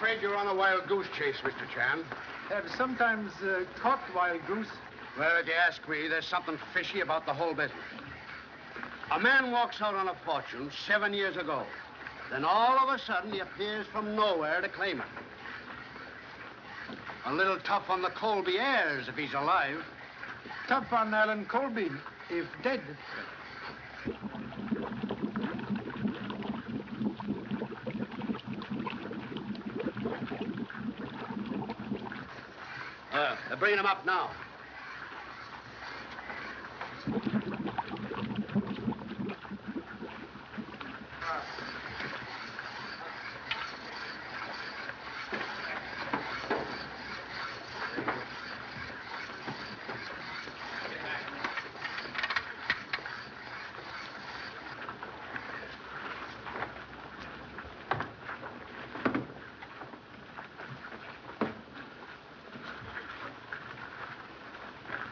afraid you're on a wild goose chase, Mr. Chan. Have sometimes caught wild goose. Well, if you ask me, there's something fishy about the whole business. A man walks out on a fortune 7 years ago. Then all of a sudden, he appears from nowhere to claim it. A little tough on the Colby heirs if he's alive. Tough on Alan Colby, if dead. They're bringing him up now.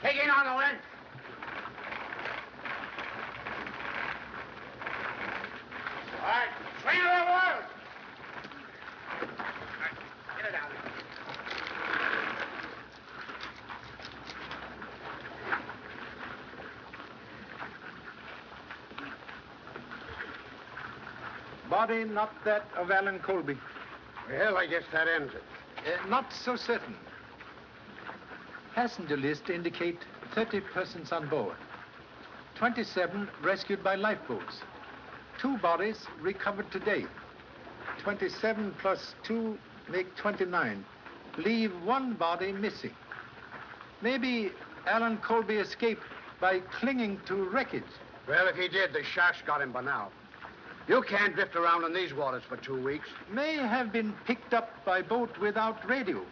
Taking on, Oland. All right, swing it over. All right, get it down. Body not that of Alan Colby. Well, I guess that ends it. Not so certain. Passenger list indicate 30 persons on board. 27 rescued by lifeboats. 2 bodies recovered today. 27 plus 2 make 29. Leave 1 body missing. Maybe Alan Colby escaped by clinging to wreckage. Well, if he did, the sharks got him by now. You can't drift around in these waters for 2 weeks. May have been picked up by boat without radio.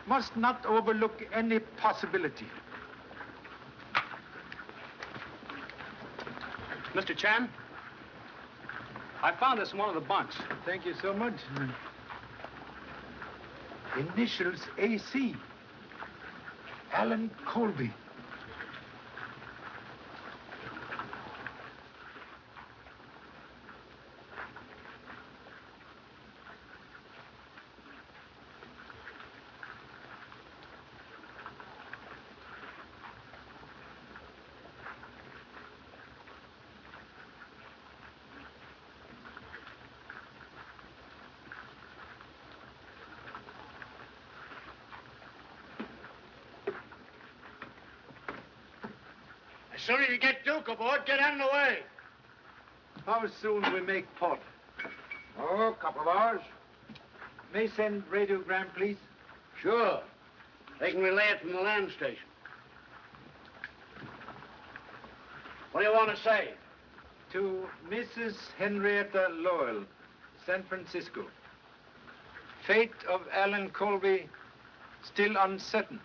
Must not overlook any possibility. Mr. Chan, I found this in one of the bunks. Thank you so much. Initials AC. Alan Colby. As soon as you get Duke aboard, get out of the way. How soon we make port? Oh, a couple of hours. May send radiogram, please? Sure. They can relay it from the land station. What do you want to say? To Mrs. Henrietta Lowell, San Francisco. Fate of Alan Colby still uncertain.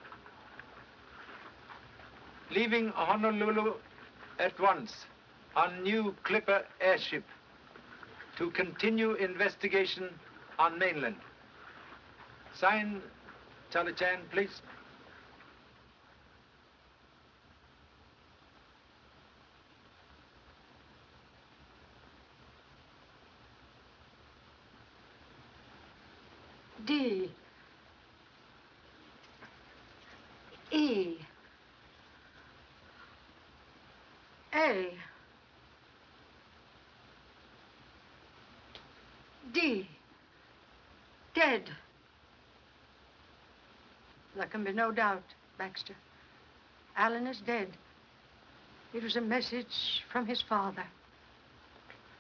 Leaving Honolulu at once on new Clipper airship to continue investigation on mainland. Sign, Charlie Chan, please. D. E. A. D. Dead. There can be no doubt, Baxter. Alan is dead. It was a message from his father.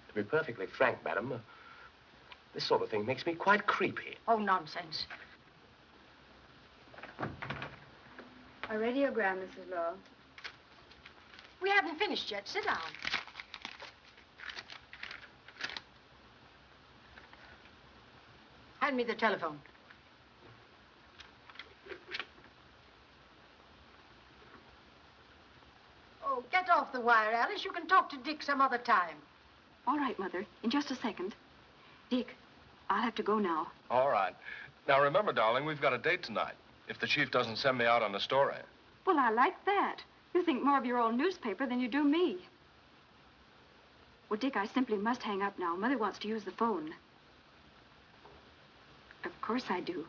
To be perfectly frank, madam, this sort of thing makes me quite creepy. Oh, nonsense. A radiogram, Mrs. Lowell. We haven't finished yet. Sit down. Hand me the telephone. Oh, get off the wire, Alice. You can talk to Dick some other time. All right, Mother. In just a second. Dick, I'll have to go now. All right. Now, remember, darling, we've got a date tonight. If the chief doesn't send me out on a story. Well, I like that. You think more of your old newspaper than you do me. Well, Dick, I simply must hang up now. Mother wants to use the phone. Of course I do.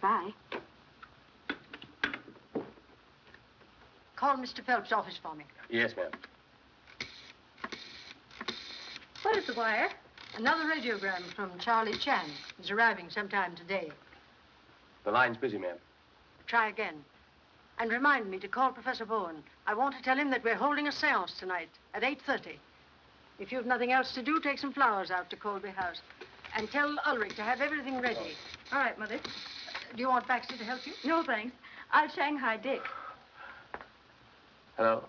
Bye. Call Mr. Phelps' office for me. Yes, ma'am. What is the wire? Another radiogram from Charlie Chan. He's arriving sometime today. The line's busy, ma'am. Try again. And remind me to call Professor Bowen. I want to tell him that we're holding a seance tonight at 8:30. If you've nothing else to do, take some flowers out to Colby House. And tell Ulrich to have everything ready. All right, Mother. Do you want Baxter to help you? No, thanks. I'll Shanghai Dick. Hello,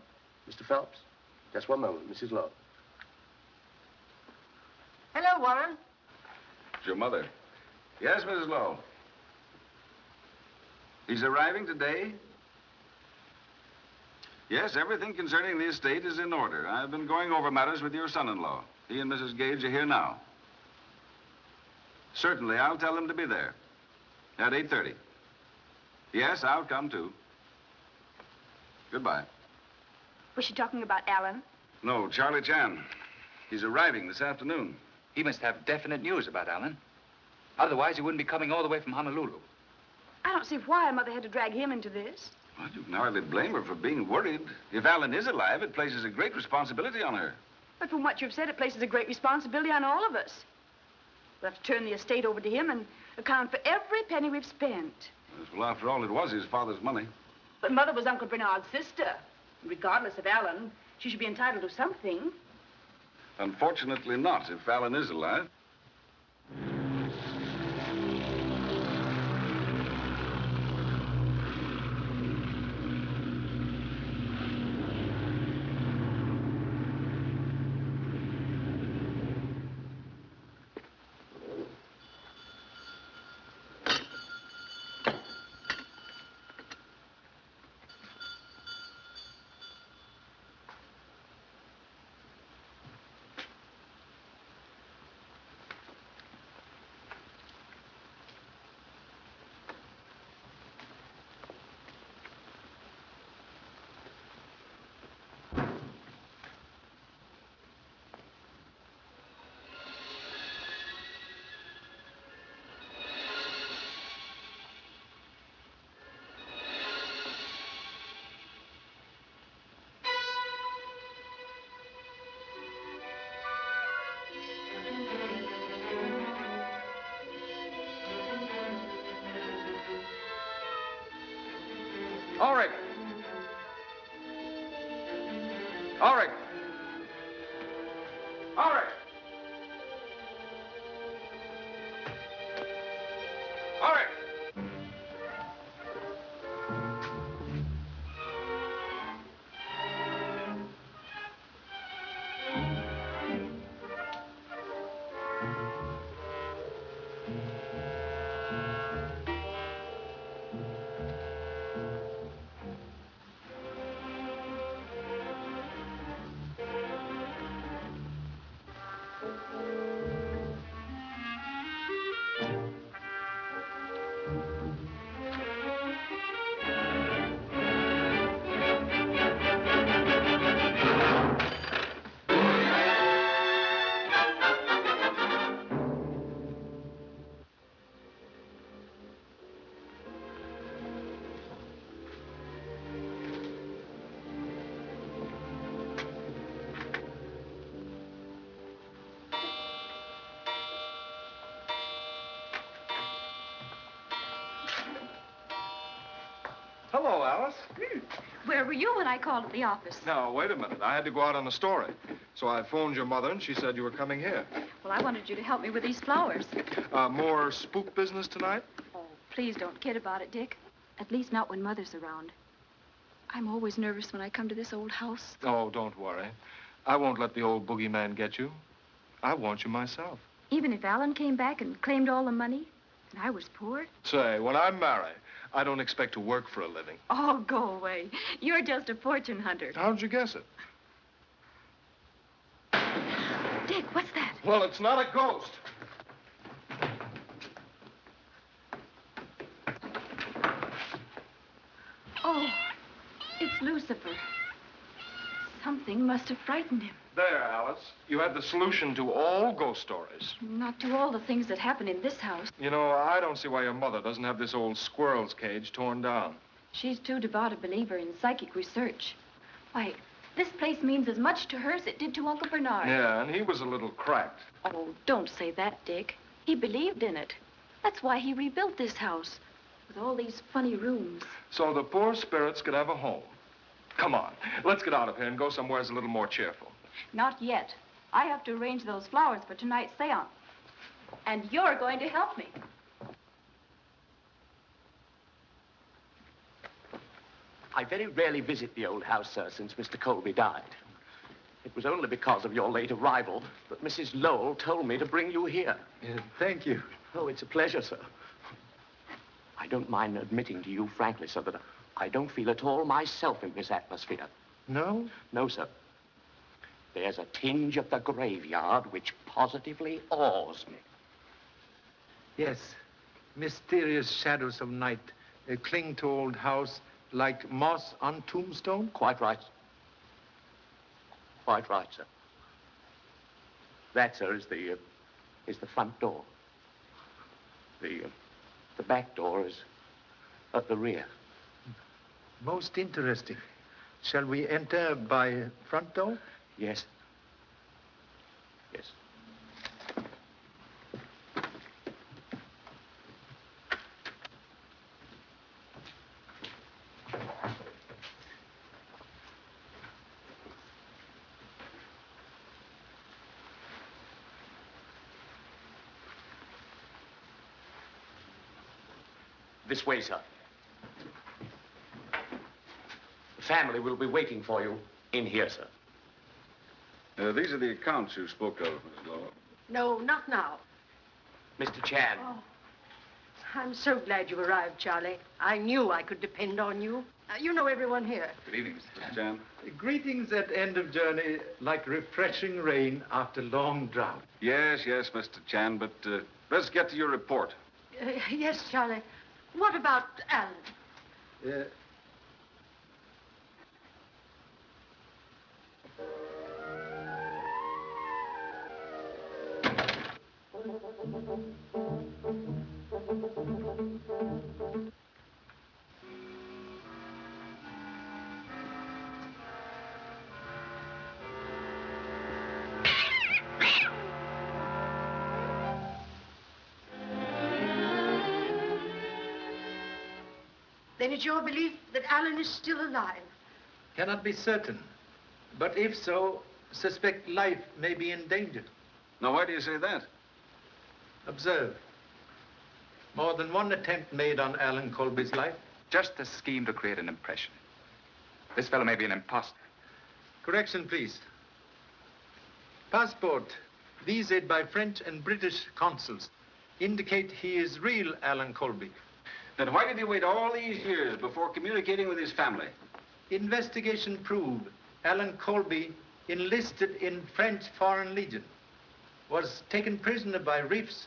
Mr. Phelps? Just one moment, Mrs. Lowe. Hello, Warren. It's your mother. Yes, Mrs. Lowe. He's arriving today? Yes, everything concerning the estate is in order. I've been going over matters with your son-in-law. He and Mrs. Gage are here now. Certainly, I'll tell them to be there at 8:30. Yes, I'll come too. Goodbye. Was she talking about Alan? No, Charlie Chan. He's arriving this afternoon. He must have definite news about Alan. Otherwise, he wouldn't be coming all the way from Honolulu. I don't see why Mother had to drag him into this. Well, you can hardly blame her for being worried. If Alan is alive, it places a great responsibility on her. But from what you've said, it places a great responsibility on all of us. We'll have to turn the estate over to him and account for every penny we've spent. Yes, well, after all, it was his father's money. But Mother was Uncle Bernard's sister. Regardless of Alan, she should be entitled to something. Unfortunately not, if Alan is alive. Ulrich! Ulrich! Ulrich! Ulrich! Hello, Alice. Where were you when I called at the office? Now, wait a minute. I had to go out on a story. So I phoned your mother, and she said you were coming here. Well, I wanted you to help me with these flowers. More spook business tonight? Oh, please don't kid about it, Dick. At least not when Mother's around. I'm always nervous when I come to this old house. Oh, don't worry. I won't let the old boogeyman get you. I want you myself. Even if Alan came back and claimed all the money, and I was poor? Say, when I'm married, I don't expect to work for a living. Oh, go away. You're just a fortune hunter. How'd you guess it? Dick, what's that? Well, it's not a ghost. Oh, it's Lucifer. Something must have frightened him. There, Alice. You had the solution to all ghost stories. Not to all the things that happen in this house. You know, I don't see why your mother doesn't have this old squirrel's cage torn down. She's too devout a believer in psychic research. Why, this place means as much to her as it did to Uncle Bernard. Yeah, and he was a little cracked. Oh, don't say that, Dick. He believed in it. That's why he rebuilt this house, with all these funny rooms. So the poor spirits could have a home. Come on, let's get out of here and go somewhere that's a little more cheerful. Not yet. I have to arrange those flowers for tonight's seance. And you're going to help me. I very rarely visit the old house, sir, since Mr. Colby died. It was only because of your late arrival that Mrs. Lowell told me to bring you here. Thank you. Oh, it's a pleasure, sir. I don't mind admitting to you frankly, sir, that I don't feel at all myself in this atmosphere. No? No, sir. There's a tinge of the graveyard which positively awes me. Yes. Mysterious shadows of night cling to old house like moss on tombstone? Quite right. Quite right, sir. That, sir, is the front door. The back door is at the rear. Most interesting. Shall we enter by front door? Yes. Yes. This way, sir. The family will be waiting for you in here, sir. These are the accounts you spoke of, Miss Lowell. No, not now. Mr. Chan. Oh, I'm so glad you arrived, Charlie. I knew I could depend on you. You know everyone here. Good evening, Mr. Chan. Chan. Greetings at end of journey, like refreshing rain after long drought. Yes, Mr. Chan, but let's get to your report. Yes, Charlie. What about Alan? Then it's your belief that Alan is still alive? Cannot be certain. But if so, suspect life may be in danger. Now, why do you say that? Observe. More than one attempt made on Alan Colby's life. Just a scheme to create an impression. This fellow may be an imposter. Correction, please. Passport, visaed by French and British consuls, indicate he is real Alan Colby. Then why did he wait all these years before communicating with his family? Investigation proved Alan Colby enlisted in French Foreign Legion, was taken prisoner by reefs,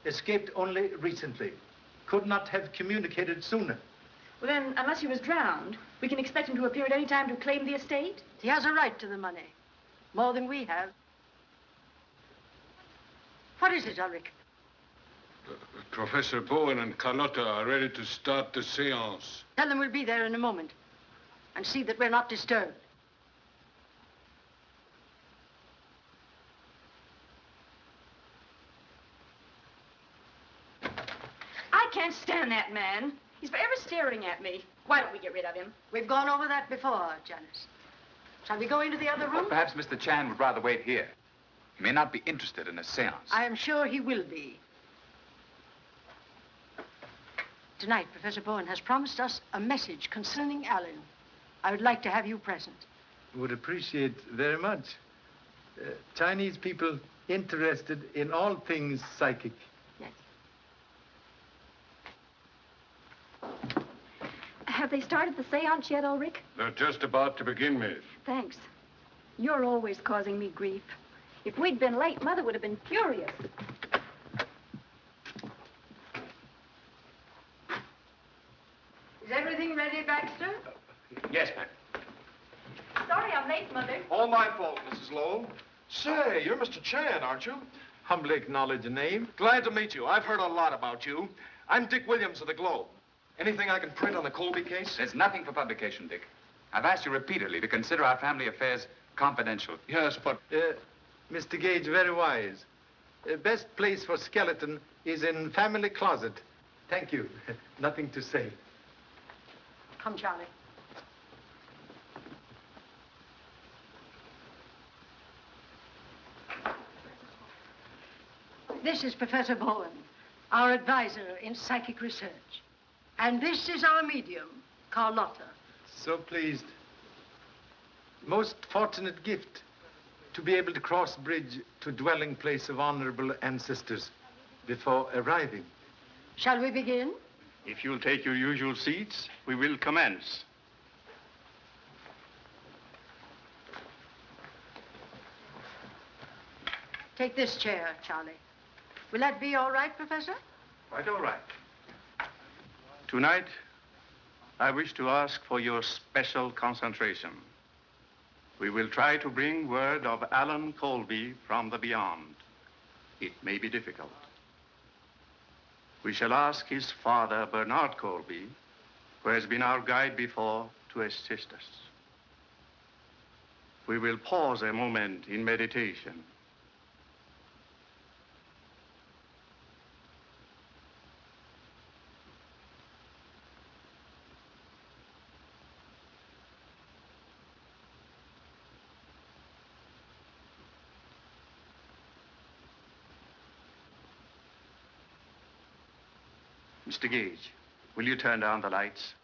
escaped only recently. Could not have communicated sooner. Well, then, unless he was drowned, we can expect him to appear at any time to claim the estate? He has a right to the money. More than we have. What is it, Ulrich? Professor Bowen and Carlotta are ready to start the seance. Tell them we'll be there in a moment. And see that we're not disturbed. I can't stand that man. He's forever staring at me. Why don't we get rid of him? We've gone over that before, Janice. Shall we go into the other room? Perhaps Mr. Chan would rather wait here. He may not be interested in a seance. I am sure he will be. Tonight, Professor Bowen has promised us a message concerning Alan. I would like to have you present. Would appreciate very much. Chinese people interested in all things psychic. Yes. Have they started the seance yet, Ulrich? They're just about to begin, Miss. Thanks. You're always causing me grief. If we'd been late, Mother would have been furious. Is everything ready, Baxter? Yes, ma'am. sorry I'm late, Mother. All my fault, Mrs. Lowell. Say, you're Mr. Chan, aren't you? Humbly acknowledge the name. Glad to meet you. I've heard a lot about you. I'm Dick Williams of the Globe. Anything I can print on the Colby case? There's nothing for publication, Dick. I've asked you repeatedly to consider our family affairs confidential. Yes, but... Mr. Gage, very wise. Best place for skeleton is in family closet. Thank you. Nothing to say. Come, Charlie. This is Professor Bowen, our advisor in psychic research. And this is our medium, Carlotta. So pleased. Most fortunate gift to be able to cross bridge to dwelling place of honorable ancestors before arriving. Shall we begin? If you'll take your usual seats, we will commence. Take this chair, Charlie. Will that be all right, Professor? Quite all right. Tonight, I wish to ask for your special concentration. We will try to bring word of Alan Colby from the beyond. It may be difficult. We shall ask his father, Bernard Colby, who has been our guide before, to assist us. We will pause a moment in meditation. Mr. Gage, will you turn down the lights?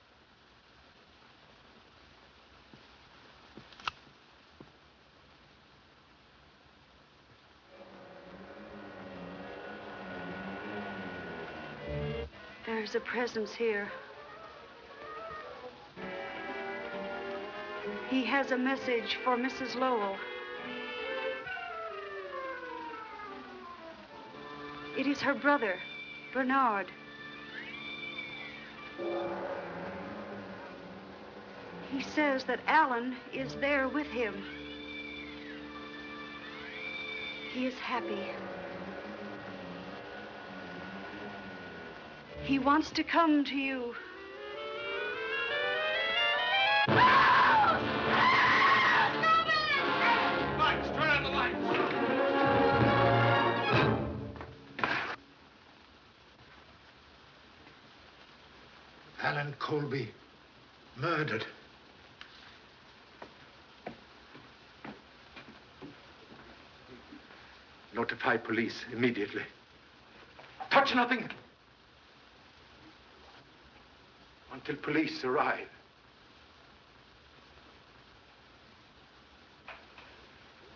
There's a presence here. He has a message for Mrs. Lowell. It is her brother, Bernard. He says that Alan is there with him. He is happy. He wants to come to you. Lights, turn on the lights. Alan Colby, murdered. Notify police immediately. Touch nothing until police arrive.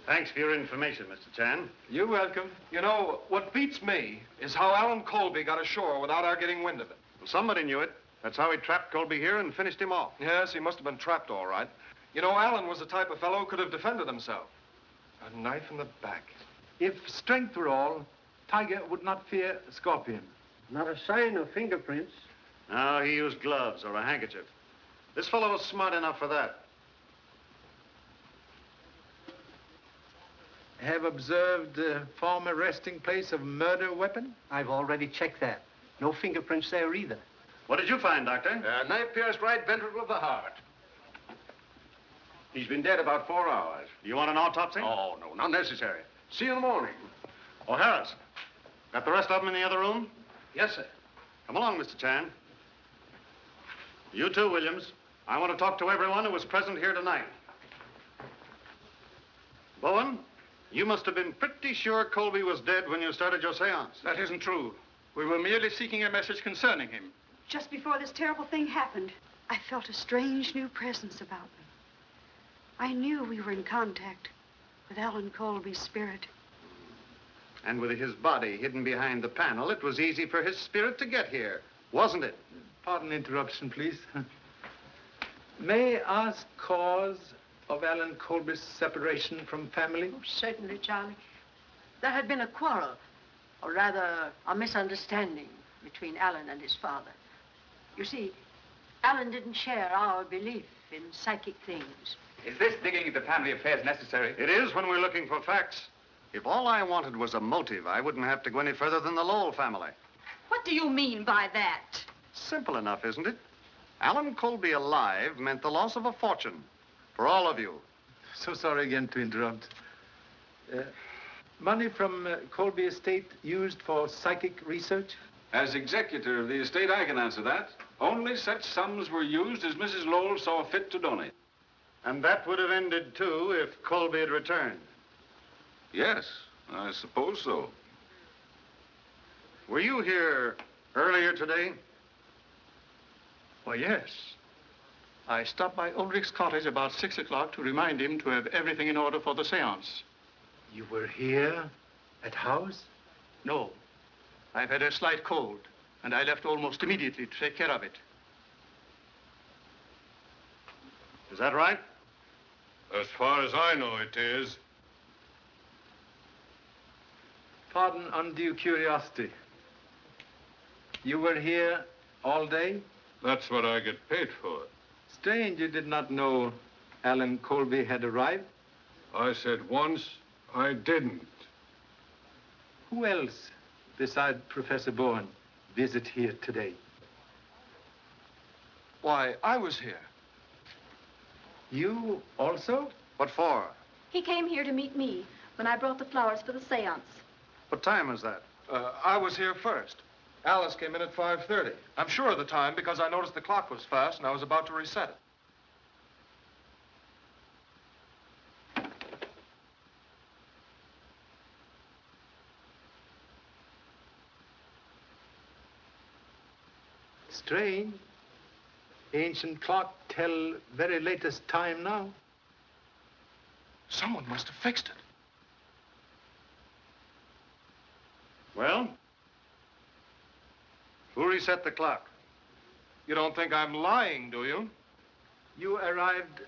Thanks for your information, Mr. Chan. You're welcome. You know, what beats me is how Alan Colby got ashore without our getting wind of it. Well, somebody knew it. That's how he trapped Colby here and finished him off. Yes, he must have been trapped all right. You know, Alan was the type of fellow who could have defended himself. A knife in the back. If strength were all, Tiger would not fear a scorpion. Not a sign of fingerprints. No, he used gloves or a handkerchief. This fellow was smart enough for that. Have observed the former resting place of murder weapon? I've already checked that. No fingerprints there either. What did you find, Doctor? Knife pierced right ventricle of the heart. He's been dead about 4 hours. You want an autopsy? Oh, no, not necessary. See you in the morning. Oh, Harris. Got the rest of them in the other room? Yes, sir. Come along, Mr. Chan. You too, Williams. I want to talk to everyone who was present here tonight. Bowen, you must have been pretty sure Colby was dead when you started your seance. That isn't true. We were merely seeking a message concerning him. Just before this terrible thing happened, I felt a strange new presence about me. I knew we were in contact with Alan Colby's spirit. And with his body hidden behind the panel, it was easy for his spirit to get here, wasn't it? Pardon interruption, please. May I ask cause of Alan Colby's separation from family? Oh, certainly, Charlie. There had been a quarrel, or rather, a misunderstanding between Alan and his father. You see, Alan didn't share our belief in psychic things. Is this digging into family affairs necessary? It is when we're looking for facts. If all I wanted was a motive, I wouldn't have to go any further than the Lowell family. What do you mean by that? Simple enough, isn't it? Alan Colby alive meant the loss of a fortune for all of you. So sorry again to interrupt. Money from Colby estate used for psychic research? As executor of the estate, I can answer that. Only such sums were used as Mrs. Lowell saw fit to donate. And that would have ended, too, if Colby had returned. Yes, I suppose so. Were you here earlier today? Why, yes. I stopped by Ulrich's cottage about 6 o'clock to remind him to have everything in order for the seance. You were here at house? No. I've had a slight cold, and I left almost immediately to take care of it. Is that right? As far as I know, it is. Pardon undue curiosity. You were here all day? That's what I get paid for. Strange you did not know Alan Colby had arrived. I said once, I didn't. Who else, beside Professor Bowen, visit here today? Why, I was here. You also? What for? He came here to meet me when I brought the flowers for the seance. What time was that? I was here first. Alice came in at 5:30. I'm sure of the time because I noticed the clock was fast and I was about to reset it. Strange. Ancient clock tell very latest time now. Someone must have fixed it. Well? Who reset the clock? You don't think I'm lying, do you? You arrived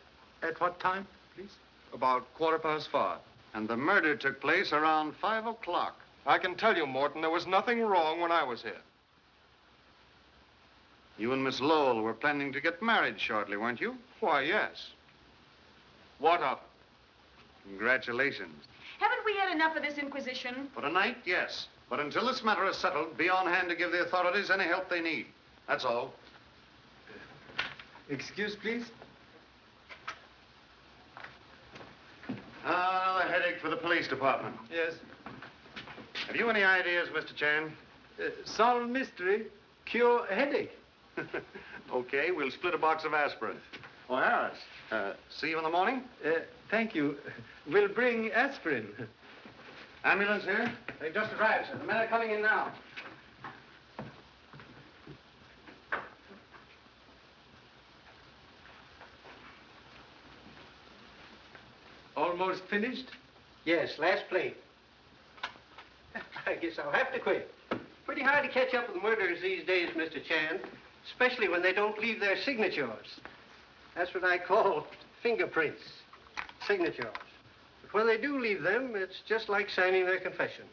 at what time, please? About 5:15. And the murder took place around 5 o'clock. I can tell you, Morton, there was nothing wrong when I was here. You and Miss Lowell were planning to get married shortly, weren't you? Why, yes. What of it? Congratulations. Haven't we had enough of this inquisition? For tonight, yes. But until this matter is settled, be on hand to give the authorities any help they need. That's all. Excuse, please. Another headache for the police department. Yes. Have you any ideas, Mr. Chan? Solve mystery, cure headache. Okay, we'll split a box of aspirin. Oh, Harris, see you in the morning? Thank you. We'll bring aspirin. Ambulance here? They've just arrived, sir. The men are coming in now. Almost finished? Yes, last plate. I guess I'll have to quit. Pretty hard to catch up with murderers these days, Mr. Chan, especially when they don't leave their signatures. That's what I call fingerprints, signatures. But when they do leave them, it's just like signing their confession.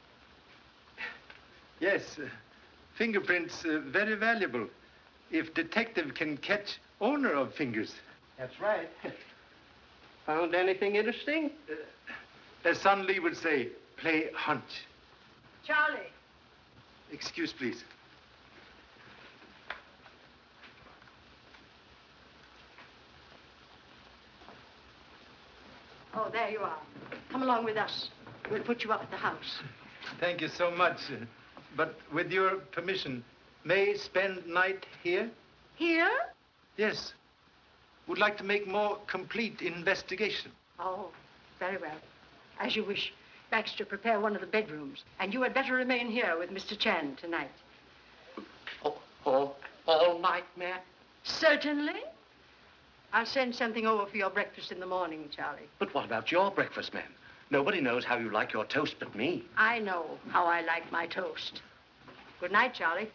Yes, fingerprints very valuable if detective can catch owner of fingers. That's right. Found anything interesting? As Son Lee would say, play hunch. Charlie. Excuse, please. Oh, there you are. Come along with us. We'll put you up at the house. Thank you so much. But with your permission, may spend night here? Here? Yes. Would like to make more complete investigation. Oh, very well. As you wish. Baxter, prepare one of the bedrooms. And you had better remain here with Mr. Chan tonight. All night, ma'am? Certainly. I'll send something over for your breakfast in the morning, Charlie. But what about your breakfast, ma'am? Nobody knows how you like your toast but me. I know how I like my toast. Good night, Charlie.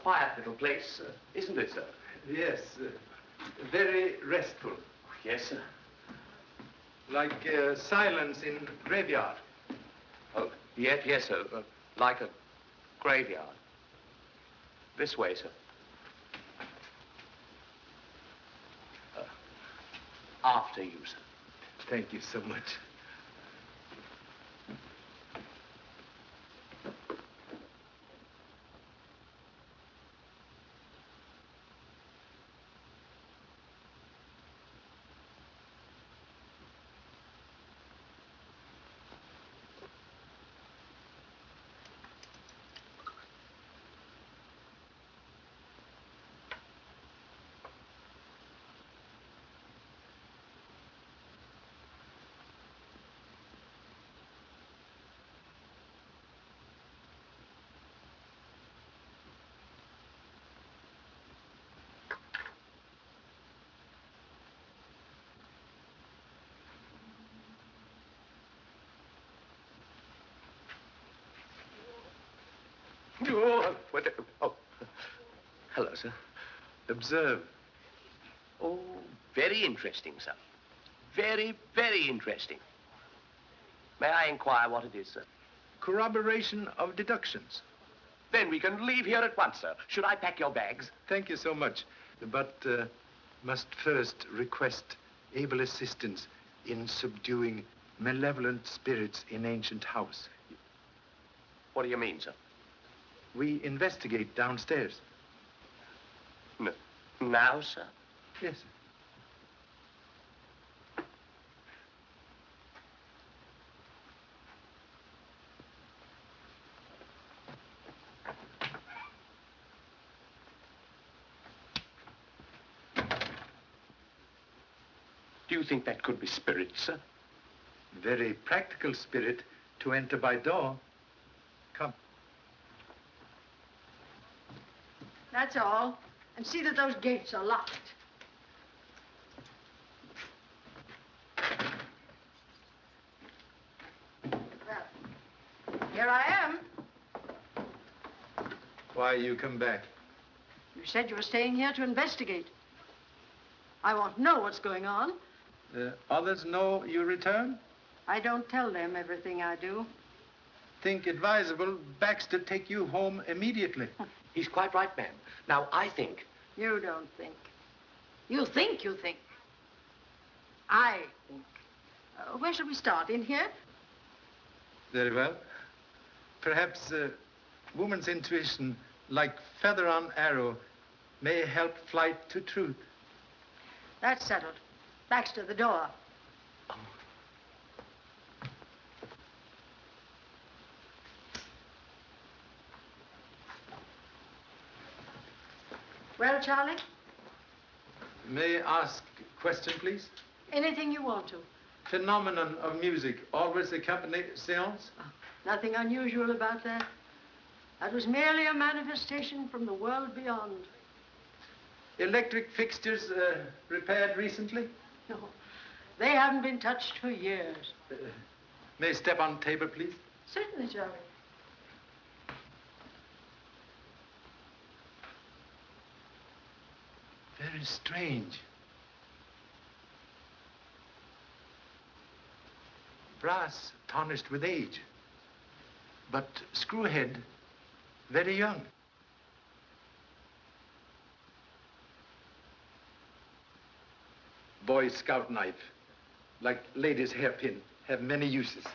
quiet little place, isn't it, sir? Yes, very restful. Yes, sir. Like silence in graveyard. Oh, yes, sir. Like a graveyard. This way, sir. After you, sir. Thank you so much. Oh, hello, sir. Observe. Oh, very interesting, sir. Very, very interesting. May I inquire what it is, sir? Corroboration of deductions. Then we can leave here at once, sir. Should I pack your bags? Thank you so much. But must first request able assistance in subduing malevolent spirits in ancient house. What do you mean, sir? We investigate downstairs. No. Now, sir? Yes. Do you think that could be spirit, sir? Very practical spirit to enter by door. Come. That's all. And see that those gates are locked. Well, here I am. Why you come back? You said you were staying here to investigate. I want to know what's going on. Others know you return? I don't tell them everything I do. Think advisable Baxter take you home immediately. He's quite right, ma'am. Now, I think... You don't think. You think. I think. Where shall we start? In here? Very well. Perhaps woman's intuition, like feather on arrow, may help flight to truth. That's settled. Baxter, the door. Well, Charlie? May I ask a question, please? Anything you want to. Phenomenon of music always accompany seance? Oh, nothing unusual about that. That was merely a manifestation from the world beyond. Electric fixtures repaired recently? No, they haven't been touched for years. May I step on table, please? Certainly, Charlie. Very strange. Brass tarnished with age, but screwhead very young. Boy Scout knife, like ladies' hairpin, have many uses.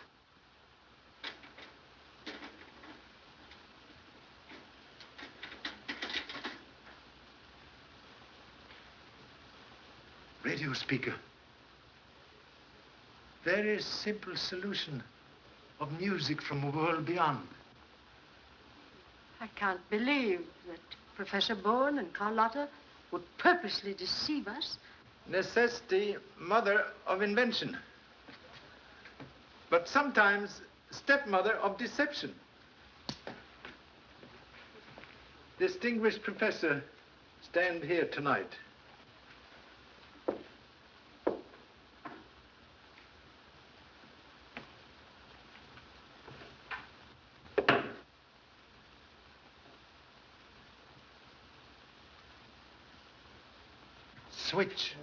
Radio speaker. Very simple solution of music from a world beyond. I can't believe that Professor Bourne and Carlotta would purposely deceive us. Necessity, mother of invention. But sometimes stepmother of deception. Distinguished professor, stand here tonight. switch.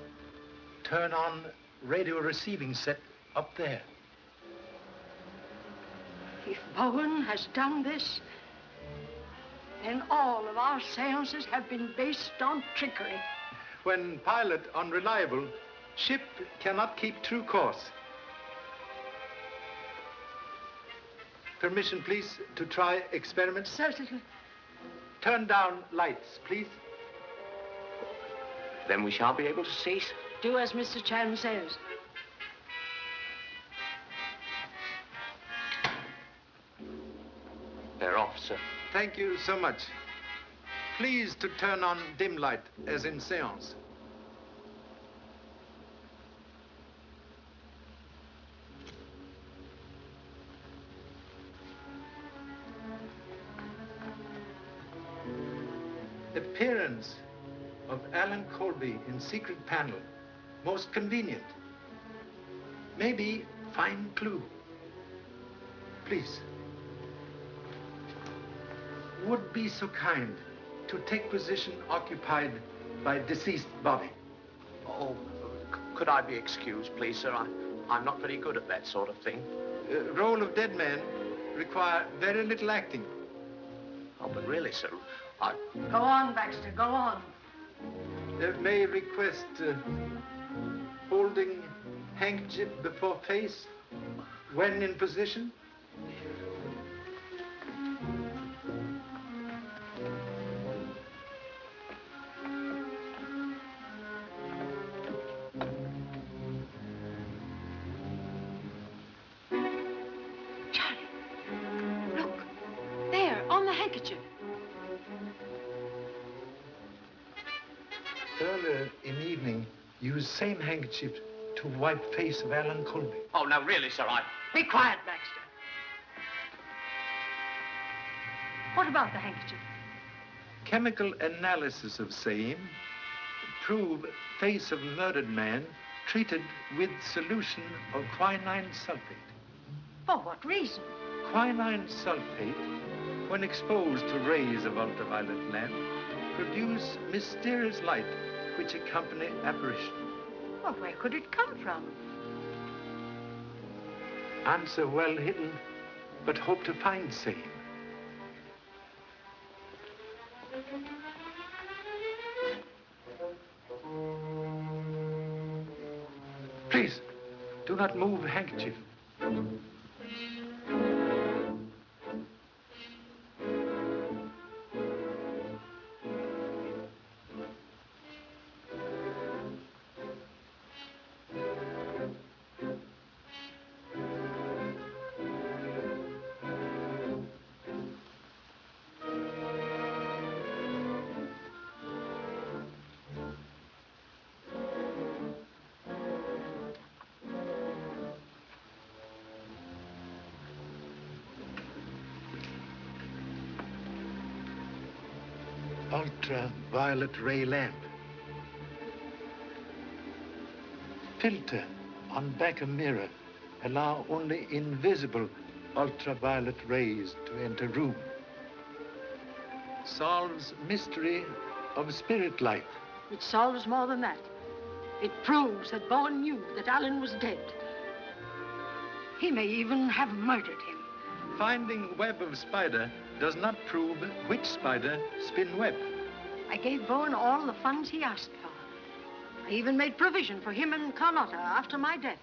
Turn on radio receiving set up there. If Bowen has done this, then all of our seances have been based on trickery. When pilot unreliable, ship cannot keep true course. Permission, please, to try experiment? Certainly. Turn down lights, please. Then we shan't be able to see. Do as Mr. Chan says. They're off, sir. Thank you so much. Please to turn on dim light, as in seance. Appearance of Alan Colby in secret panel. Most convenient. Maybe fine clue. Please. Would be so kind to take position occupied by deceased body. Oh, could I be excused, please, sir? I'm not very good at that sort of thing. Role of dead man require very little acting. Oh, but really, sir, Go on, Baxter, go on. May request holding handkerchief before face when in position. Charlie, look, there, on the handkerchief. Earlier in evening, used same handkerchief to wipe face of Alan Colby. Oh, now, really, sir, Be quiet, Baxter. What about the handkerchief? Chemical analysis of same prove face of murdered man treated with solution of quinine sulfate. For what reason? Quinine sulfate, when exposed to rays of ultraviolet lamp, produce mysterious light which accompany apparition. Well, where could it come from? Answer well hidden, but hope to find same. Please, do not move handkerchief. Ultraviolet ray lamp. Filter on back of mirror allow only invisible ultraviolet rays to enter room. Solves mystery of spirit light. It solves more than that. It proves that Bowen knew that Alan was dead. He may even have murdered him. Finding web of spider does not prove which spider spin web. I gave Bowen all the funds he asked for. I even made provision for him and Carlotta after my death.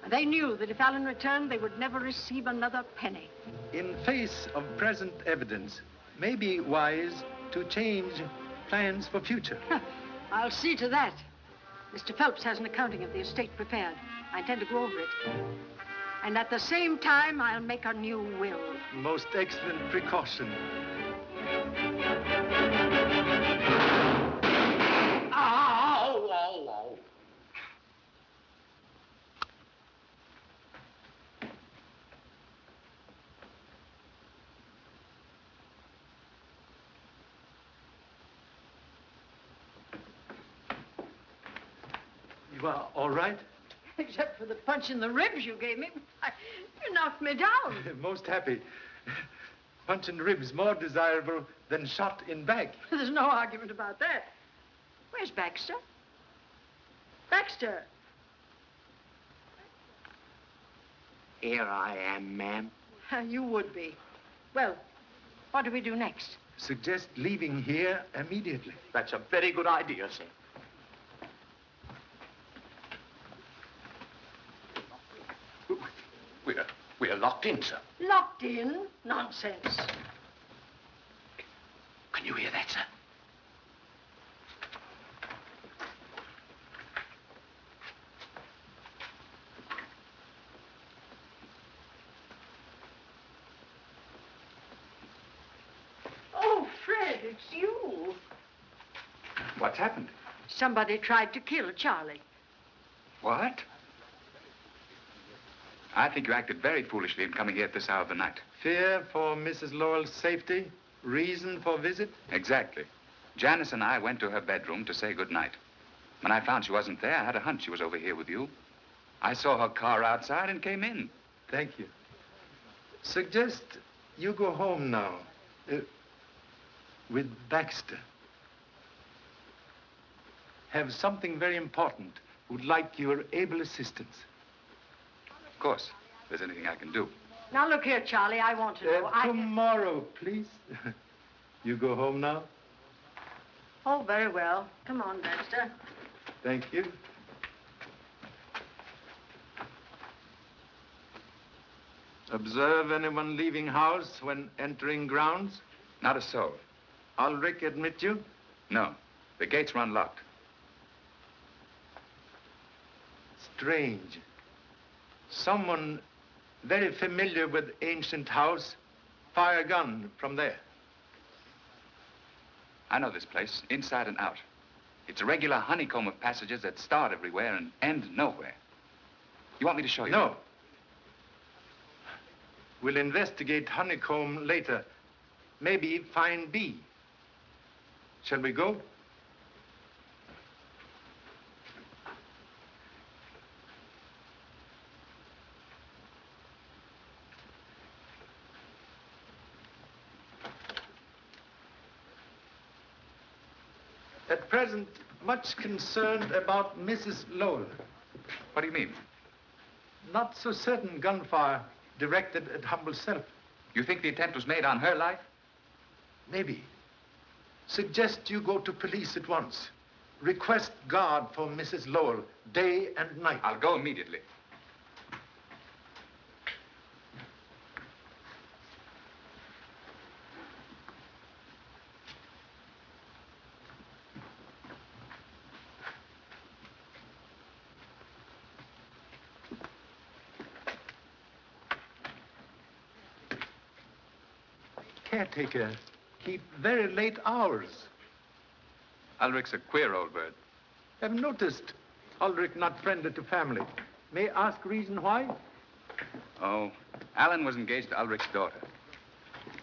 And they knew that if Alan returned, they would never receive another penny. In face of present evidence, may be wise to change plans for future. I'll see to that. Mr. Phelps has an accounting of the estate prepared. I intend to go over it. And at the same time, I'll make a new will. Most excellent precaution. Oh. You are all right? Except for the punch in the ribs you gave me. You knocked me down. Most happy. Punch in ribs more desirable than shot in back. There's no argument about that. Where's Baxter? Baxter! Here I am, ma'am. You would be. Well, what do we do next? Suggest leaving here immediately. That's a very good idea, sir. We're locked in, sir. Locked in? Nonsense. Can you hear that, sir? Oh, Fred, it's you. What's happened? Somebody tried to kill Charlie. What? I think you acted very foolishly in coming here at this hour of the night. Fear for Mrs. Lowell's safety? Reason for visit? Exactly. Janice and I went to her bedroom to say goodnight. When I found she wasn't there, I had a hunch she was over here with you. I saw her car outside and came in. Thank you. Suggest you go home now. With Baxter. Have something very important. Would like your able assistance. Of course, if there's anything I can do. Now, look here, Charlie, I want to know. Tomorrow, please. You go home now? Oh, very well. Come on, Baxter. Thank you. Observe anyone leaving house when entering grounds? Not a soul. Ulrich admit you? No. The gates were unlocked. Strange. Someone very familiar with ancient house fire a gun from there. I know this place, inside and out. It's a regular honeycomb of passages that start everywhere and end nowhere. You want me to show you? No. We'll investigate honeycomb later. Maybe find B. Shall we go? At present, much concerned about Mrs. Lowell. What do you mean? Not so certain gunfire directed at humble self. You think the attempt was made on her life? Maybe. Suggest you go to police at once. Request guard for Mrs. Lowell, day and night. I'll go immediately. Caretaker, keep very late hours. Ulrich's a queer old bird. I've noticed Ulrich not friendly to family. May I ask reason why? Oh, Alan was engaged to Ulrich's daughter.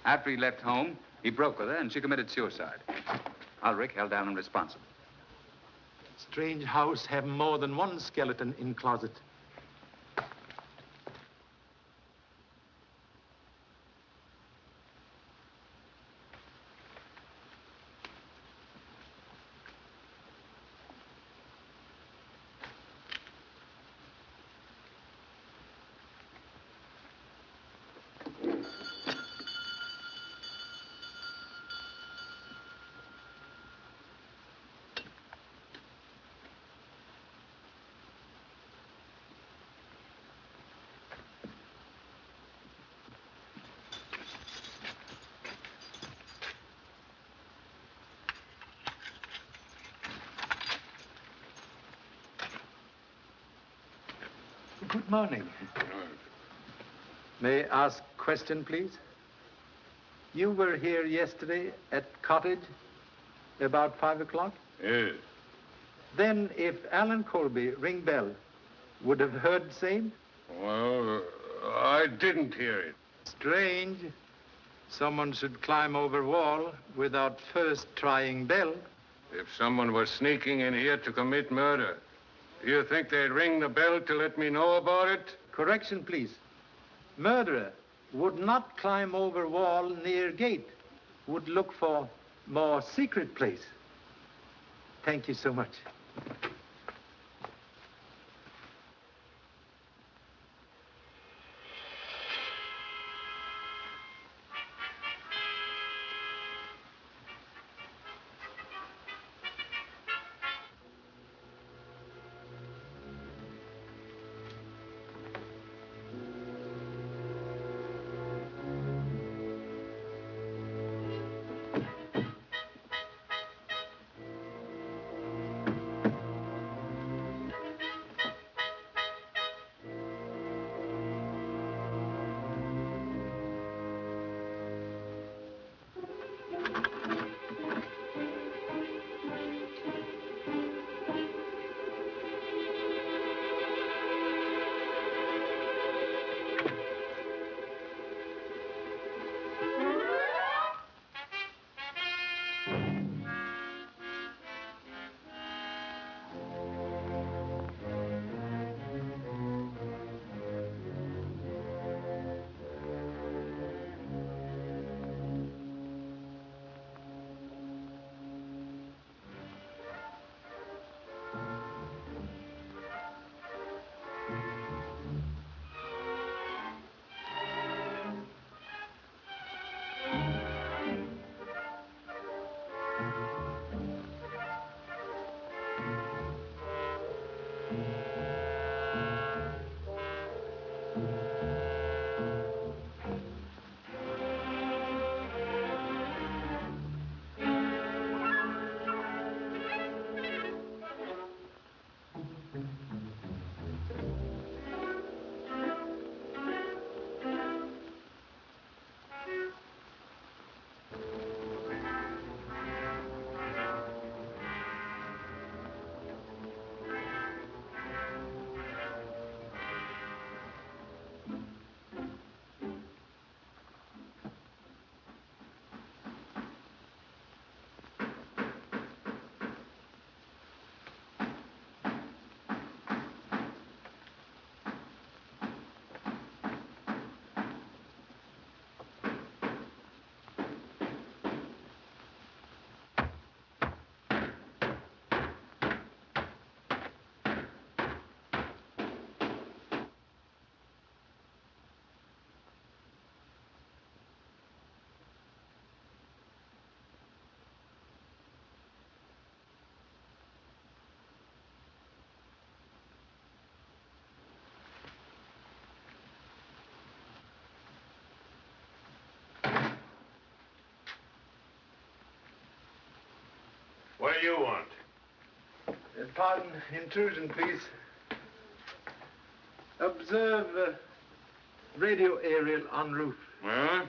After he left home, he broke with her and she committed suicide. Ulrich held Alan responsible. Strange house have more than one skeleton in closet. Good morning. May I ask question, please? You were here yesterday at cottage about 5 o'clock? Yes. Then if Alan Colby ring bell, would have heard same? Well, I didn't hear it. Strange. Someone should climb over wall without first trying bell. If someone was sneaking in here to commit murder, do you think they'd ring the bell to let me know about it? Correction, please. Murderer would not climb over wall near gate. Would look for more secret place. Thank you so much. What do you want? Pardon intrusion, please. Observe radio aerial en roof. Huh?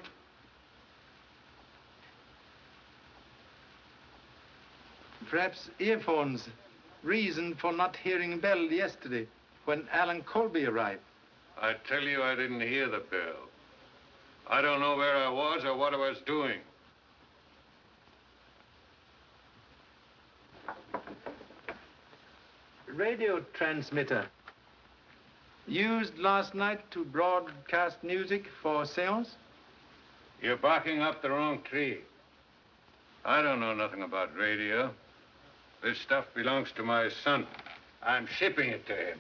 Perhaps earphones. Reason for not hearing bell yesterday when Alan Colby arrived. I tell you, I didn't hear the bell. I don't know where I was or what I was doing. Radio transmitter. Used last night to broadcast music for seance? You're barking up the wrong tree. I don't know nothing about radio. This stuff belongs to my son. I'm shipping it to him.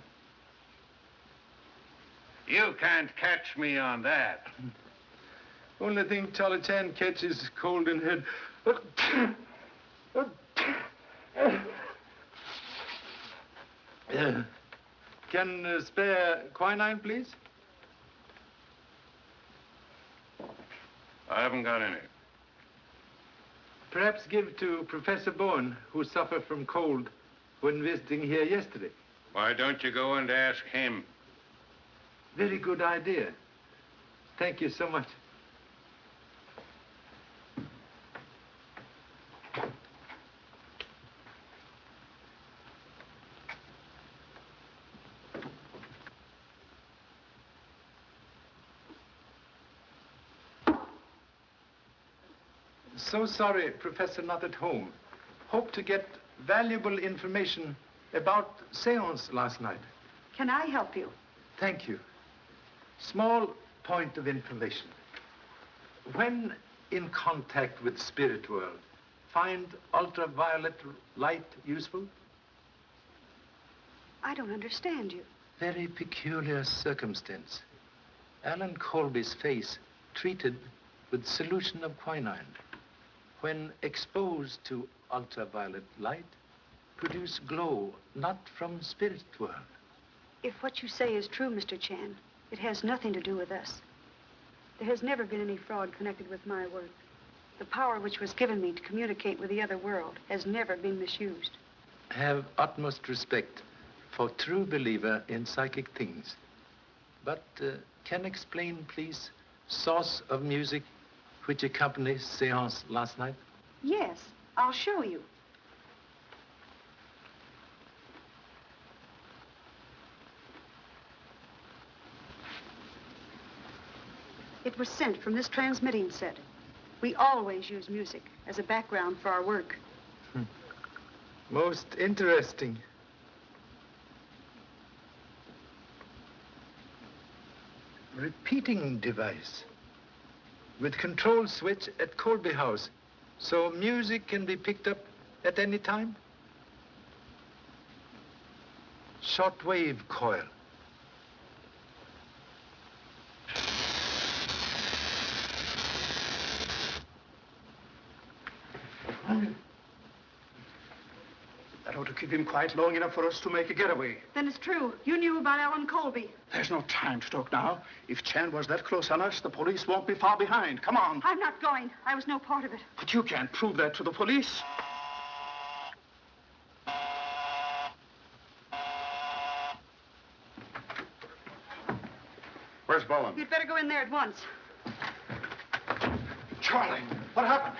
You can't catch me on that. Only thing Charlie Chan catches is cold in head. Can spare quinine, please? I haven't got any. Perhaps give to Professor Bowen, who suffered from cold when visiting here yesterday. Why don't you go and ask him? Very good idea. Thank you so much. So sorry, Professor not at home. Hope to get valuable information about seance last night. Can I help you? Thank you. Small point of information. When in contact with spirit world, find ultraviolet light useful? I don't understand you. Very peculiar circumstance. Alan Colby's face treated with solution of quinine, when exposed to ultraviolet light, produce glow not from spirit world. If what you say is true, Mr. Chan, it has nothing to do with us. There has never been any fraud connected with my work. The power which was given me to communicate with the other world has never been misused. Have utmost respect for true believer in psychic things. But can explain, please, source of music which accompanies seance last night? Yes, I'll show you. It was sent from this transmitting set. We always use music as a background for our work. Most interesting. Repeating device with control switch at Colby House, so music can be picked up at any time. Shortwave coil. That ought to keep him quiet long enough for us to make a getaway. Then it's true. You knew about Alan Colby. There's no time to talk now. If Chan was that close on us, the police won't be far behind. Come on. I'm not going. I was no part of it. But you can't prove that to the police. Where's Bowen? You'd better go in there at once. Charlie, what happened?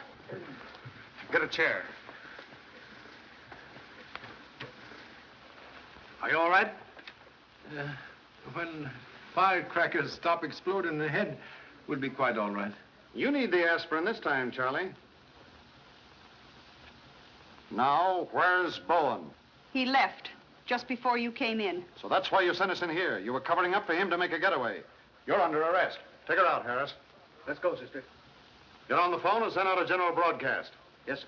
Get a chair. Are you all right? When firecrackers stop exploding in the head, we'll be quite all right. You need the aspirin this time, Charlie. Now, where's Bowen? He left just before you came in. So that's why you sent us in here. You were covering up for him to make a getaway. You're under arrest. Take her out, Harris. Let's go, sister. Get on the phone and send out a general broadcast. Yes, sir.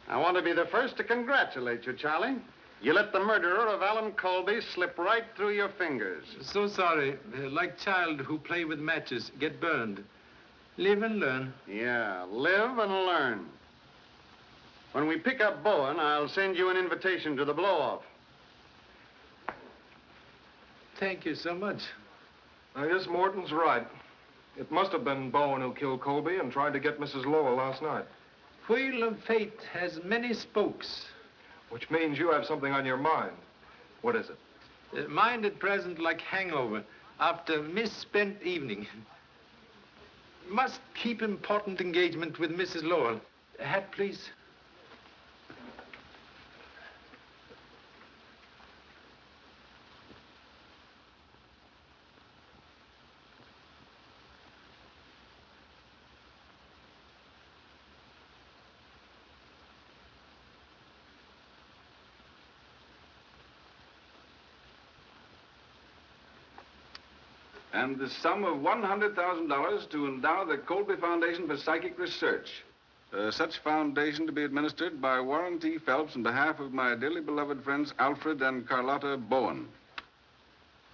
I want to be the first to congratulate you, Charlie. You let the murderer of Alan Colby slip right through your fingers. So sorry. Like child who play with matches, get burned. Live and learn. Yeah, live and learn. When we pick up Bowen, I'll send you an invitation to the blow-off. Thank you so much. I guess Morton's right. It must have been Bowen who killed Colby and tried to get Mrs. Lowell last night. wheel of fate has many spokes. Which means you have something on your mind. What is it? Mind at present like hangover after misspent evening. Must keep important engagement with Mrs. Lowell. A hat, please. And the sum of $100,000 to endow the Colby Foundation for Psychic Research. Such foundation to be administered by Warren T. Phelps on behalf of my dearly beloved friends Alfred and Carlotta Bowen.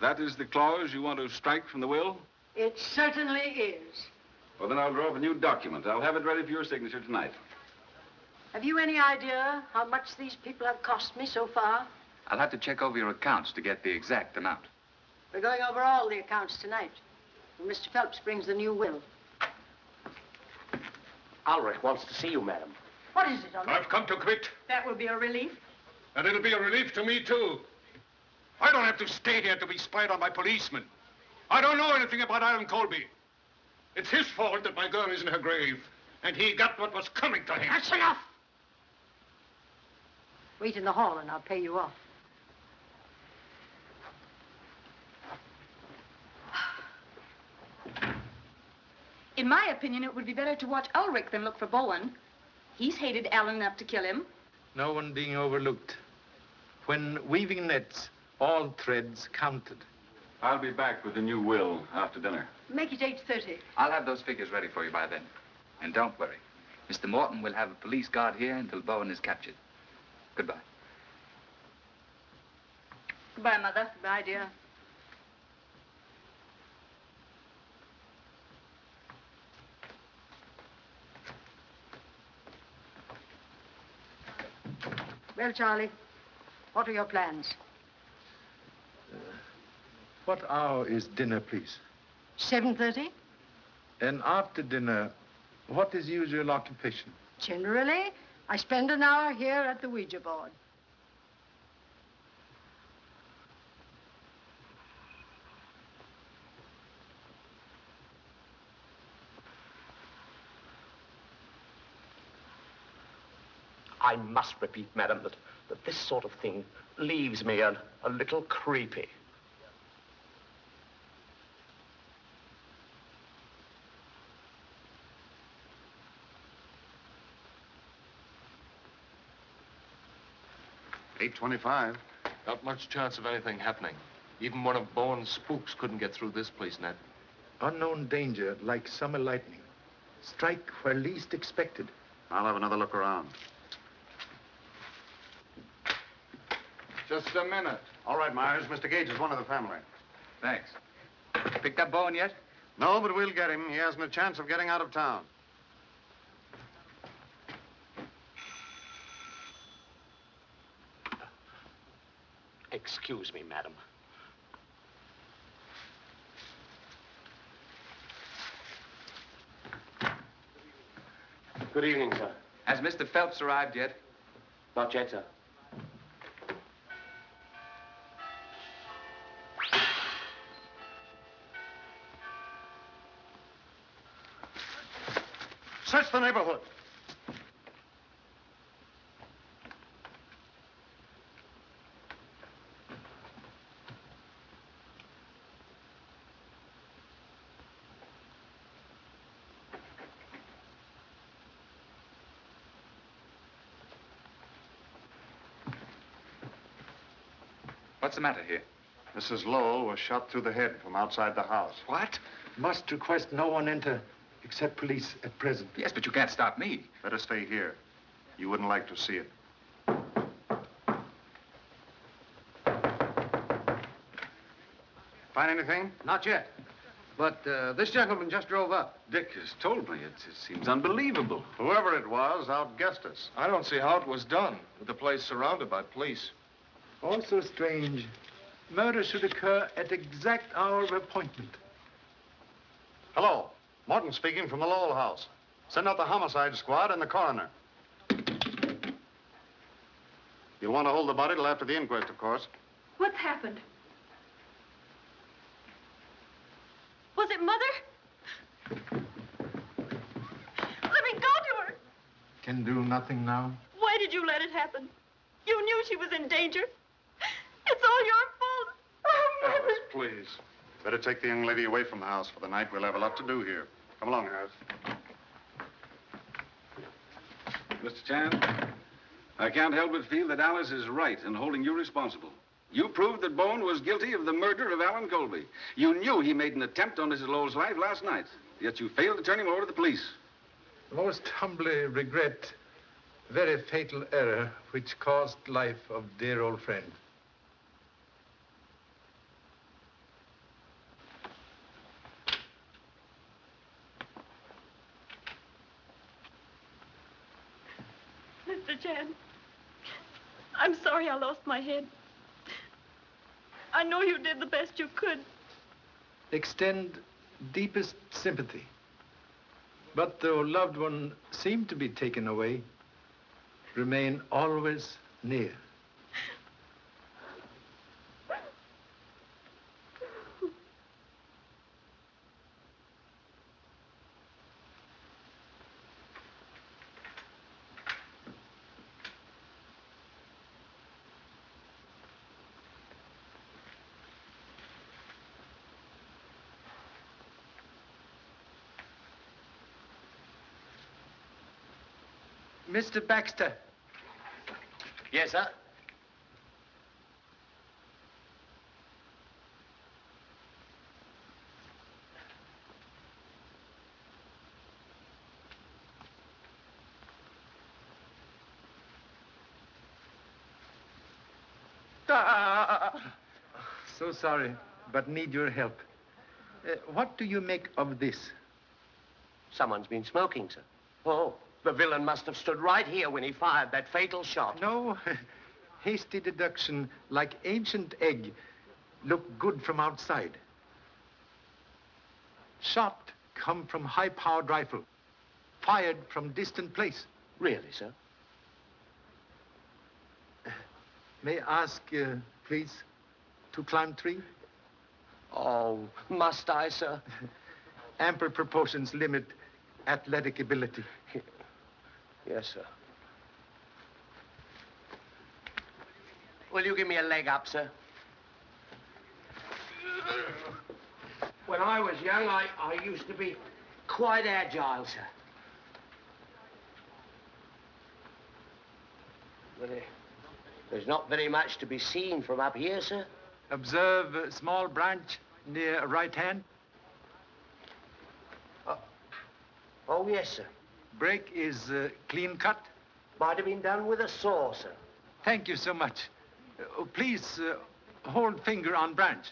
That is the clause you want to strike from the will? It certainly is. Well, then I'll draw up a new document. I'll have it ready for your signature tonight. Have you any idea how much these people have cost me so far? I'll have to check over your accounts to get the exact amount. We're going over all the accounts tonight. And Mr. Phelps brings the new will. Ulrich wants to see you, madam. What is it, Oland? I've come to quit. That will be a relief. And it'll be a relief to me, too. I don't have to stay here to be spied on by policemen. I don't know anything about Alan Colby. It's his fault that my girl is in her grave. And he got what was coming to him. That's enough! Wait in the hall and I'll pay you off. In my opinion, it would be better to watch Ulrich than look for Bowen. He's hated Alan enough to kill him. No one being overlooked. When weaving nets, all threads counted. I'll be back with the new will after dinner. Make it 8:30. I'll have those figures ready for you by then. And don't worry. Mr. Morton will have a police guard here until Bowen is captured. Goodbye. Goodbye, Mother. Goodbye, dear. Well, Charlie, what are your plans? What hour is dinner, please? 7:30? And after dinner, what is usual occupation? Generally, I spend an hour here at the Ouija board. I must repeat, madam, that this sort of thing leaves me a little creepy. $8.25. Not much chance of anything happening. Even one of Bowen's spooks couldn't get through this place, Ned. Unknown danger, like summer lightning. Strike where least expected. I'll have another look around. Just a minute. All right, Myers. Mr. Gage is one of the family. Thanks. Picked up Bowen yet? No, but we'll get him. He hasn't a chance of getting out of town. Excuse me, madam. Good evening, sir. Has Mr. Phelps arrived yet? Not yet, sir. Search the neighborhood. What's the matter here? Mrs. Lowell was shot through the head from outside the house. What? Must request no one enter except police at present. Yes, but you can't stop me. Better stay here. You wouldn't like to see it. Find anything? Not yet. But this gentleman just drove up. Dick has told me. It seems unbelievable. Whoever it was outguessed us. I don't see how it was done, with the place surrounded by police. Also strange. Murder should occur at exact hour of appointment. Hello. Morton speaking from the Lowell house. Send out the homicide squad and the coroner. You'll want to hold the body till after the inquest, of course. What's happened? Was it Mother? Let me go to her. Can do nothing now. Why did you let it happen? You knew she was in danger. It's all your fault. Oh, Mother. Alice, please. Better take the young lady away from the house for the night. We'll have a lot to do here. Come along, Harris. Mr. Chan, I can't help but feel that Alice is right in holding you responsible. You proved that Bowen was guilty of the murder of Alan Colby. You knew he made an attempt on Mrs. Lowell's life last night, yet you failed to turn him over to the police. Most humbly regret very fatal error which cost life of dear old friend. Mr. Chan, I'm sorry I lost my head. I know you did the best you could. Extend deepest sympathy. But though loved one seemed to be taken away, remain always near. Mr. Baxter. Yes, sir? So sorry, but need your help. What do you make of this? Someone's been smoking, sir. Oh, the villain must have stood right here when he fired that fatal shot. No. Hasty deduction, like ancient egg, look good from outside. Shot come from high-powered rifle, fired from distant place. Really, sir? May I ask, please, to climb tree? Oh, must I, sir? Ample proportions limit athletic ability. Yes, sir. Will you give me a leg up, sir? When I was young, I used to be quite agile, sir. But there's not very much to be seen from up here, sir. Observe a small branch near right hand. Oh, yes, sir. Break is clean cut. Might have been done with a saw, sir. Thank you so much. Please hold finger on branch.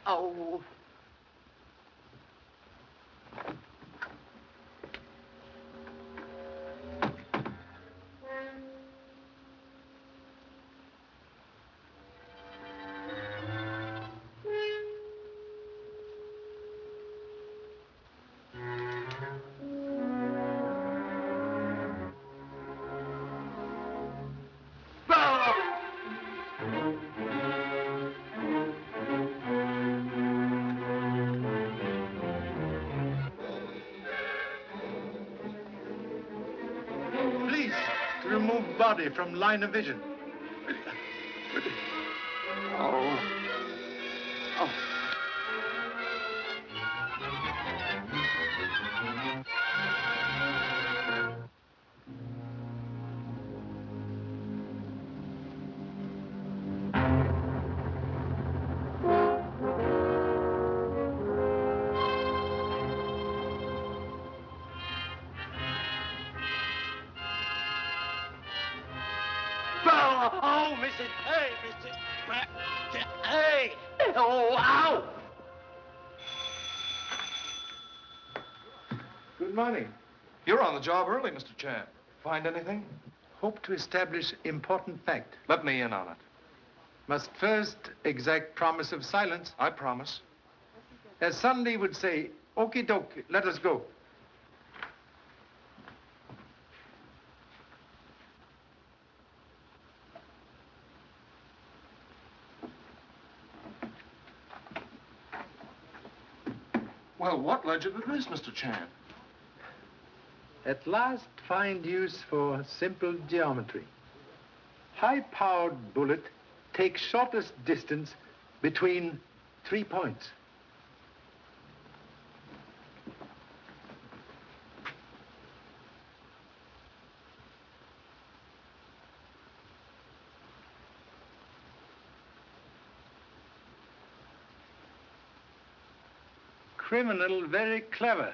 Oh. Body from line of vision. Oh. Oh. Oh, Mrs. Hey, Mrs. Hey! Oh, ow! Good morning. You're on the job early, Mr. Chan. Find anything? Hope to establish important fact. Let me in on it. Must first exact promise of silence. I promise. As Sunday would say, Okie doke, let us go. Well, what led you to this, Mr. Chan? At last, find use for simple geometry. High-powered bullet takes shortest distance between 3 points. Criminal, very clever.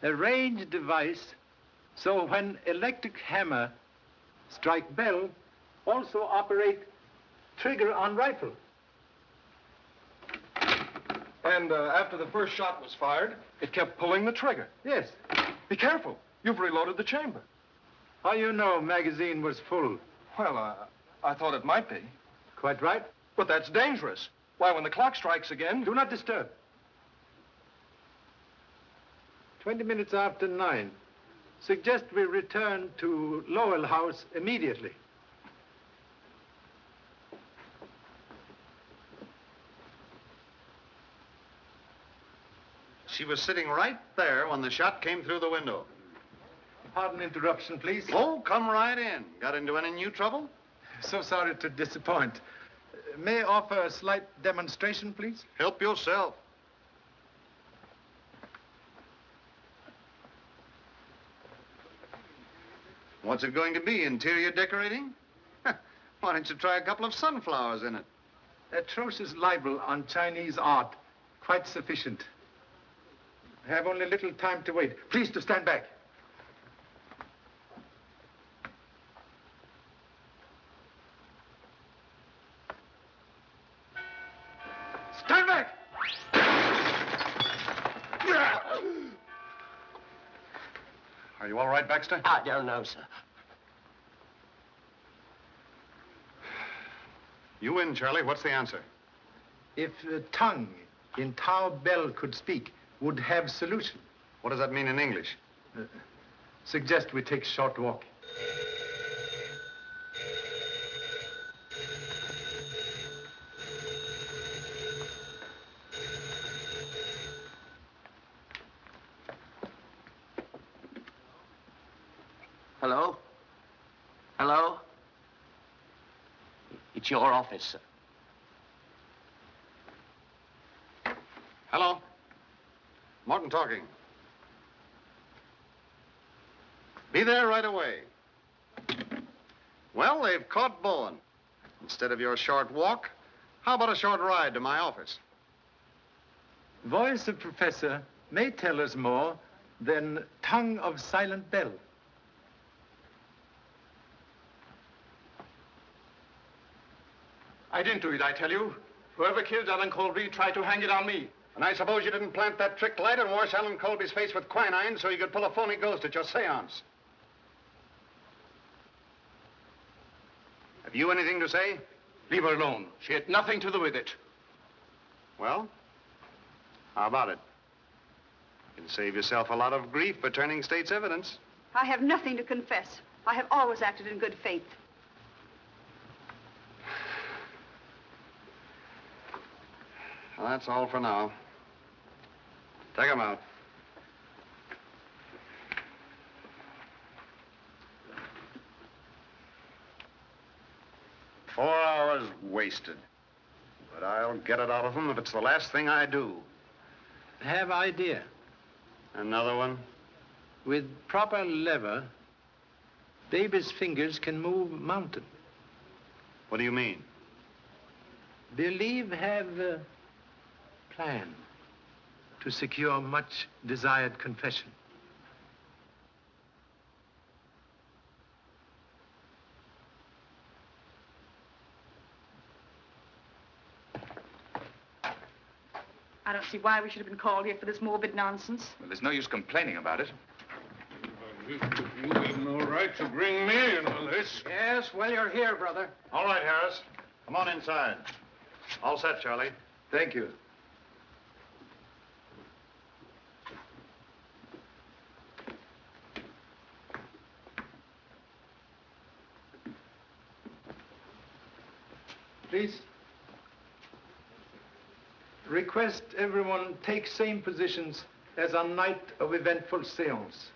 A range device, so when electric hammer strike bell, also operate trigger on rifle. And after the first shot was fired, it kept pulling the trigger. Yes. Be careful. You've reloaded the chamber. How you know magazine was full? Well, I thought it might be. Quite right. But that's dangerous. Why, when the clock strikes again... Do not disturb. 20 minutes after 9. Suggest we return to Lowell House immediately. She was sitting right there when the shot came through the window. Pardon interruption, please. Oh, come right in. Got into any new trouble? So sorry to disappoint. May I offer a slight demonstration, please? Help yourself. What's it going to be, interior decorating? Why don't you try a couple of sunflowers in it? Atrocious libel on Chinese art. Quite sufficient. I have only little time to wait. Please to stand back. Stand back! Are you all right, Baxter? I don't know, sir. You win, Charlie. What's the answer? If tongue in Tao Bell could speak, would have solution. What does that mean in English? Suggest we take a short walk. Hello? Hello? It's your office, sir. Hello? Martin talking. Be there right away. Well, they've caught Bowen. Instead of your short walk, how about a short ride to my office? Voice of professor may tell us more than tongue of silent bell. I didn't do it, I tell you. Whoever killed Alan Colby tried to hang it on me. And I suppose you didn't plant that trick light and wash Alan Colby's face with quinine so you could pull a phony ghost at your seance. Have you anything to say? Leave her alone. She had nothing to do with it. Well, how about it? You can save yourself a lot of grief by turning state's evidence. I have nothing to confess. I have always acted in good faith. Well, that's all for now. Take him out. "4 hours wasted. But I'll get it out of them if it's the last thing I do. Have idea. Another one? With proper lever, baby's fingers can move mountain. What do you mean? Believe have a plan to secure much desired confession. I don't see why we should have been called here for this morbid nonsense. Well, there's no use complaining about it. You have no right to bring me in on this. Yes, well, you're here, brother. All right, Harris. Come on inside. All set, Charlie. Thank you. Please. Request everyone take same positions as on night of eventful seance.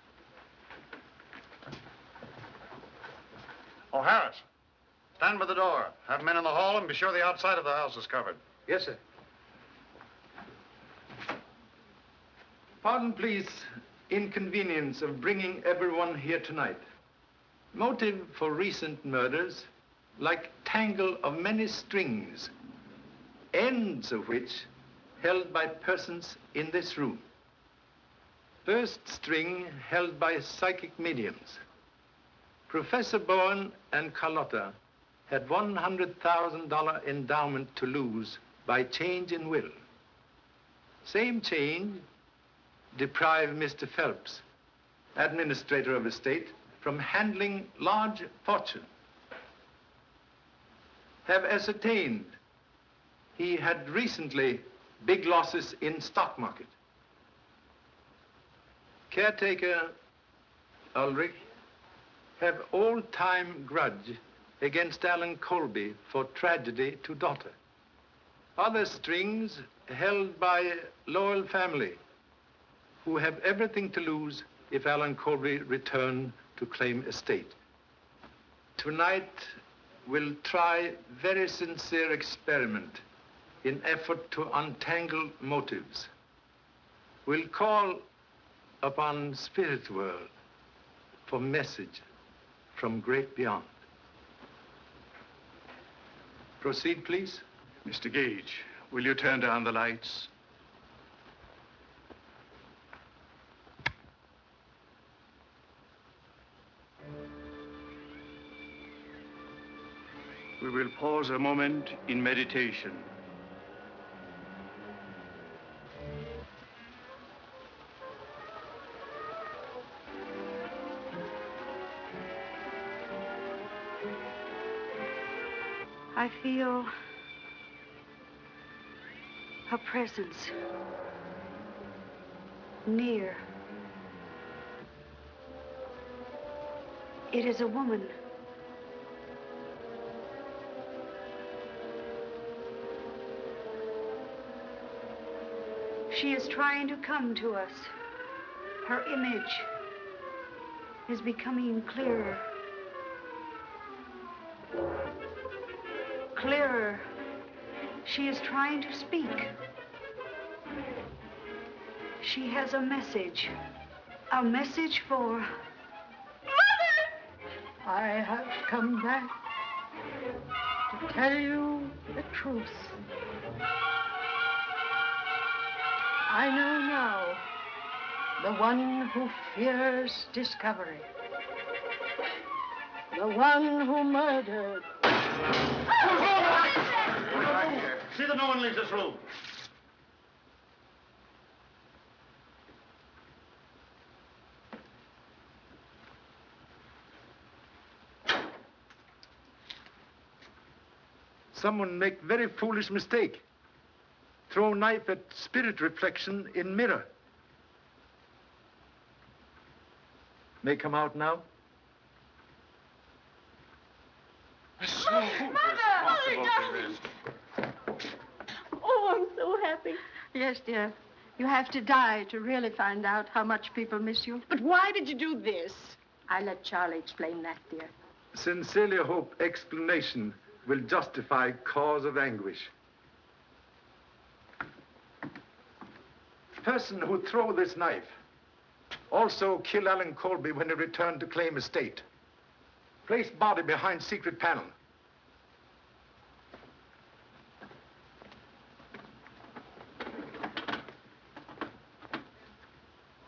Oh, Harris, stand by the door. Have men in the hall and be sure the outside of the house is covered. Yes, sir. Pardon, please, inconvenience of bringing everyone here tonight. Motive for recent murders, like tangle of many strings, ends of which held by persons in this room. First string held by psychic mediums. Professor Bowen and Carlotta had $100,000 endowment to lose by change in will. Same change deprived Mr. Phelps, administrator of estate, from handling large fortune. Have ascertained he had recently big losses in stock market. Caretaker Ulrich have all-time grudge against Alan Colby for tragedy to daughter. Other strings held by Lowell family, who have everything to lose if Alan Colby return to claim estate. Tonight, we'll try very sincere experiment in effort to untangle motives. We'll call upon spirit world for message from great beyond. Proceed, please. Mr. Gage, will you turn down the lights? We will pause a moment in meditation. I feel a presence near. It is a woman. She is trying to come to us. Her image is becoming clearer. Clearer. She is trying to speak. She has a message. A message for... Mother! I have come back to tell you the truth. I know now the one who fears discovery. The one who murdered. See that no one leaves this room. Someone make very foolish mistake. Throw knife at spirit reflection in mirror. May come out now? Mother, darling. Oh, I'm so happy. Yes, dear. You have to die to really find out how much people miss you. But why did you do this? I let Charlie explain that, dear. Sincerely hope explanation will justify cause of anguish. Person who throw this knife also kill Alan Colby when he returned to claim estate. Place body behind secret panel.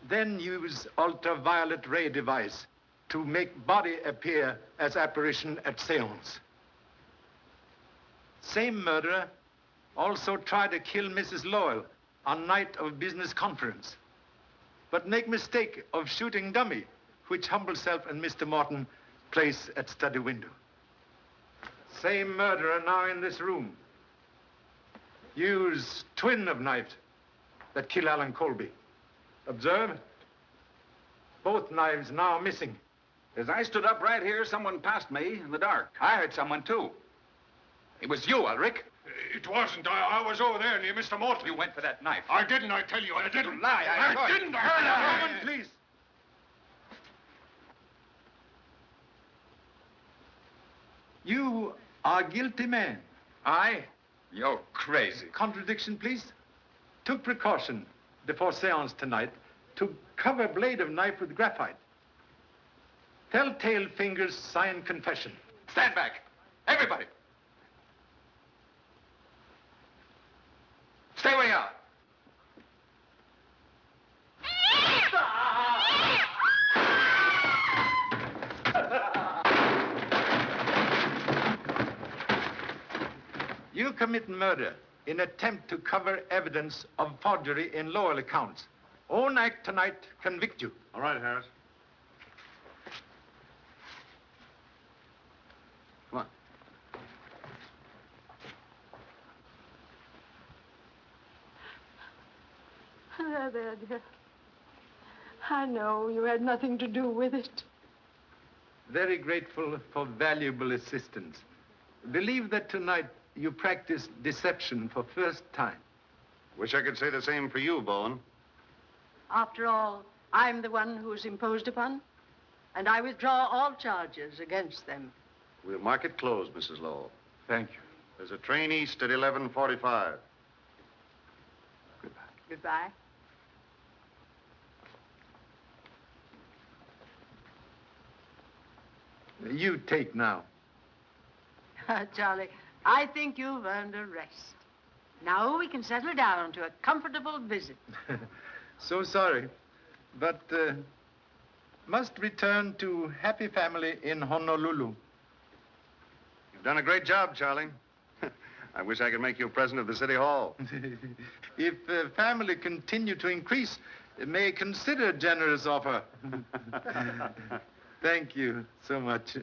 Then use ultraviolet ray device to make body appear as apparition at seance. Same murderer also tried to kill Mrs. Lowell on night of business conference, but make mistake of shooting dummy, which humble self and Mr. Morton place at study window. Same murderer now in this room. Use twin of knife that kill Alan Colby. Observe, both knives now missing. As I stood up right here, someone passed me in the dark. I heard someone, too. It was you, Ulrich. It wasn't. I was over there near Mr. Morton. You went for that knife. I didn't, I tell you. I didn't. You lie. I saw it. didn't. Woman, please. You are a guilty man. I? You're crazy. Contradiction, please. Took precaution before seance tonight to cover blade of knife with graphite. Telltale fingers sign confession. Stand back. Everybody. Stay where you are. You commit murder in attempt to cover evidence of forgery in Lowell accounts. Own act tonight, convict you. All right, Harris. Come on. There, dear. I know you had nothing to do with it. Very grateful for valuable assistance. Believe that tonight you practiced deception for first time. Wish I could say the same for you, Bowen. After all, I'm the one who's imposed upon, and I withdraw all charges against them. We'll mark it closed, Mrs. Lowell. Thank you. There's a train east at 11:45. Goodbye. You take now. Charlie, I think you've earned a rest. Now we can settle down to a comfortable visit. So sorry, but must return to happy family in Honolulu. You've done a great job, Charlie. I wish I could make you a president of the City Hall. If family continue to increase, may consider generous offer. Thank you so much.